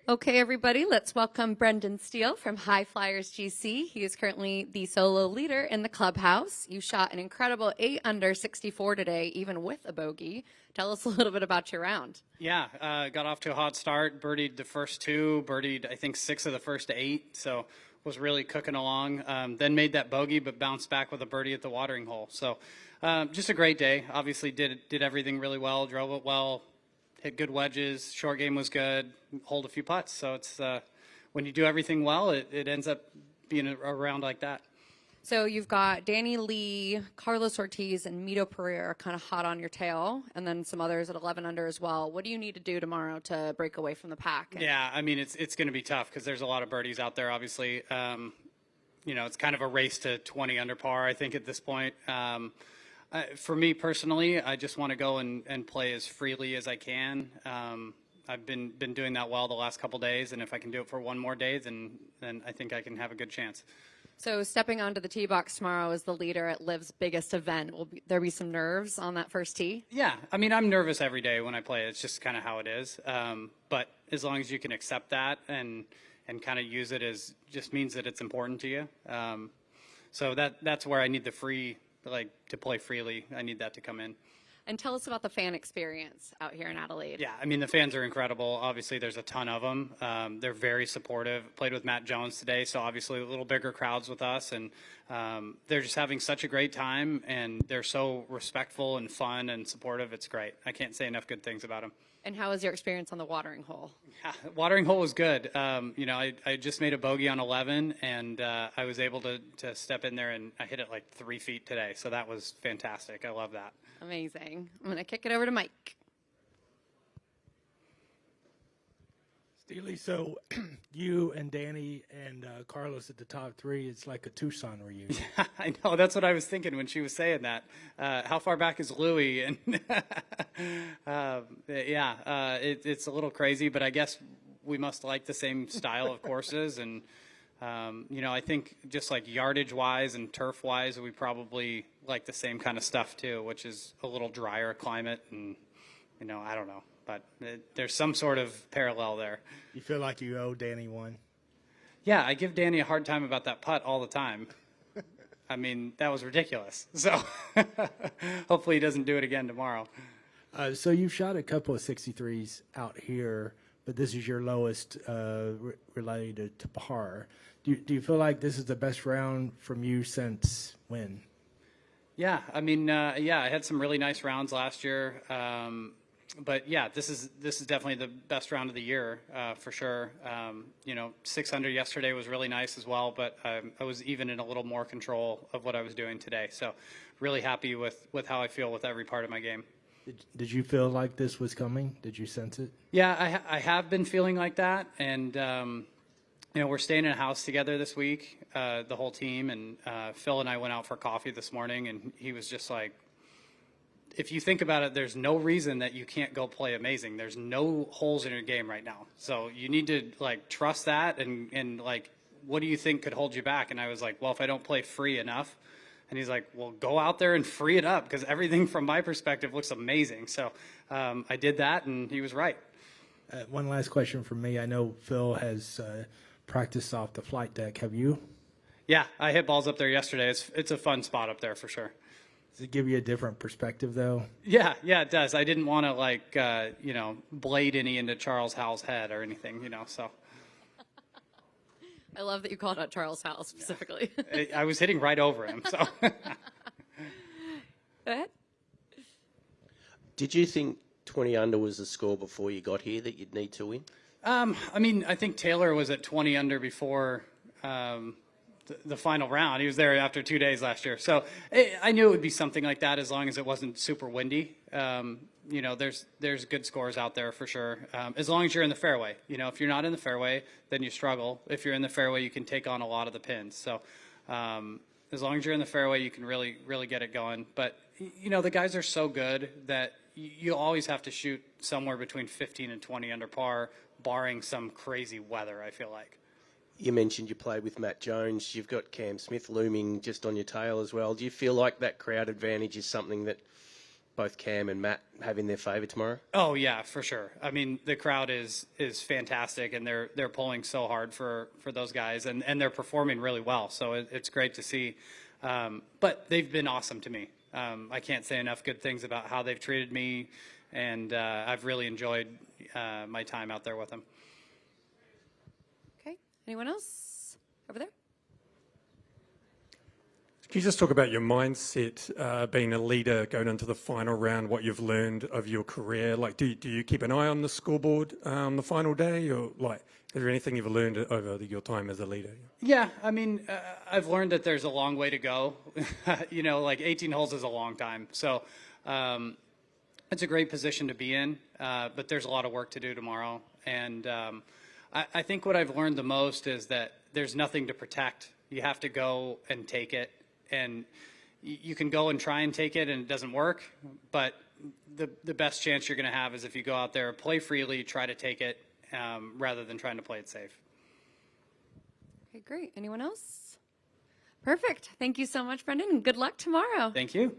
Okay, everybody, let's welcome Brendan Steele from High Flyers GC. He is currently the solo leader in the clubhouse. You shot an incredible 8 under 64 today, even with a bogey. Tell us a little bit about your round. Yeah, got off to a hot start, birdied the first 2, birdied I think 6 of the first 8, so was really cooking along. Then made that bogey, but bounced back with a birdie at the watering hole. So just a great day. Obviously did everything really well, drove it well, hit good wedges, short game was good, hold a few putts. So it's when you do everything well, it ends up being a round like that. So you've got Danny Lee, Carlos Ortiz, and Mito Pereira kind of hot on your tail, and then some others at 11 under as well. What do you need to do tomorrow to break away from the pack? Yeah, I mean, it's going to be tough because there's a lot of birdies out there, obviously. You know, it's kind of a race to 20 under par, I think, at this point. For me personally, I just want to go and play as freely as I can. I've been doing that well the last couple days, and if I can do it for one more day, then I think I can have a good chance. So stepping onto the tee box tomorrow as the leader at LIV's biggest event, will there be some nerves on that first tee? Yeah, I mean, I'm nervous every day when I play. It's just kind of how it is. But as long as you can accept that and kind of use it as just means that it's important to you. So that's where I need the free, like, to play freely. I need that to come in. And tell us about the fan experience out here in Adelaide. Yeah, I mean, the fans are incredible. Obviously, there's a ton of them. They're very supportive. Played with Matt Jones today, so obviously a little bigger crowds with us. And they're just having such a great time, and they're so respectful and fun and supportive. It's great. I can't say enough good things about them. And how was your experience on the watering hole? Yeah, watering hole was good. You know, I just made a bogey on 11, and I was able to step in there, and I hit it like 3 feet today. So that was fantastic. I love that. Amazing. I'm going to kick it over to Mike. Steele, so you and Danny and Carlos at the top 3, it's like a Tucson reunion. Yeah, I know. That's what I was thinking when she was saying that. How far back is Louie? And it's a little crazy, but I guess we must like the same style of courses. And, you know, I think just like yardage-wise and turf-wise, we probably like the same kind of stuff too, which is a little drier climate. And, you know, I don't know. But there's some sort of parallel there. You feel like you owe Danny one? Yeah, I give Danny a hard time about that putt all the time. I mean, that was ridiculous. So hopefully he doesn't do it again tomorrow. So you've shot a couple of 63s out here, but this is your lowest related to par. Do you feel like this is the best round from you since when? Yeah, I mean, yeah, I had some really nice rounds last year. But yeah, this is definitely the best round of the year for sure. You know, 600 yesterday was really nice as well, but I was even in a little more control of what I was doing today. So really happy with how I feel with every part of my game. Did you feel like this was coming? Did you sense it? Yeah, I have been feeling like that, and you know, we're staying in a house together this week, the whole team, and Phil and I went out for coffee this morning, and he was just like, if you think about it, there's no reason that you can't go play amazing. There's no holes in your game right now. So you need to like trust that and like, what do you think could hold you back? And I was like, well, if I don't play free enough. And he's like, well, go out there and free it up because everything from my perspective looks amazing. So I did that and he was right. One last question from me. I know Phil has practiced off the flight deck. Have you? Yeah, I hit balls up there yesterday. It's a fun spot up there for sure. Does it give you a different perspective, though? Yeah, it does. I didn't want to, like, you know, blade any into Charles Howell's head or anything, you know, so. I love that you called out Charles Howell specifically. Yeah. I was hitting right over him, so. Go ahead. Did you think 20 under was the score before you got here that you'd need to win? I mean, I think Taylor was at 20 under before the final round. He was there after 2 days last year. So I knew it would be something like that as long as it wasn't super windy. You know, there's good scores out there for sure. As long as you're in the fairway. You know, if you're not in the fairway, then you struggle. If you're in the fairway, you can take on a lot of the pins. So as long as you're in the fairway, you can really, really get it going. But, you know, the guys are so good that you always have to shoot somewhere between 15 and 20 under par, barring some crazy weather, I feel like. You mentioned you played with Matt Jones. You've got Cam Smith looming just on your tail as well. Do you feel like that crowd advantage is something that both Cam and Matt have in their favour tomorrow? Oh yeah, for sure. I mean, the crowd is fantastic, and they're pulling so hard for those guys, and they're performing really well. So it's great to see. But they've been awesome to me. I can't say enough good things about how they've treated me, and I've really enjoyed my time out there with them. Okay. Anyone else? Over there. Can you just talk about your mindset, being a leader, going into the final round, what you've learned of your career? Like, do you keep an eye on the scoreboard on the final day, or like, is there anything you've learned over your time as a leader? Yeah, I mean, I've learned that there's a long way to go. You know, like 18 holes is a long time. So it's a great position to be in, but there's a lot of work to do tomorrow. And I think what I've learned the most is that there's nothing to protect. You have to go and take it. And you can go and try and take it and it doesn't work, but the best chance you're going to have is if you go out there, play freely, try to take it, rather than trying to play it safe. Okay, great. Anyone else? Perfect. Thank you so much, Brendan, and good luck tomorrow. Thank you.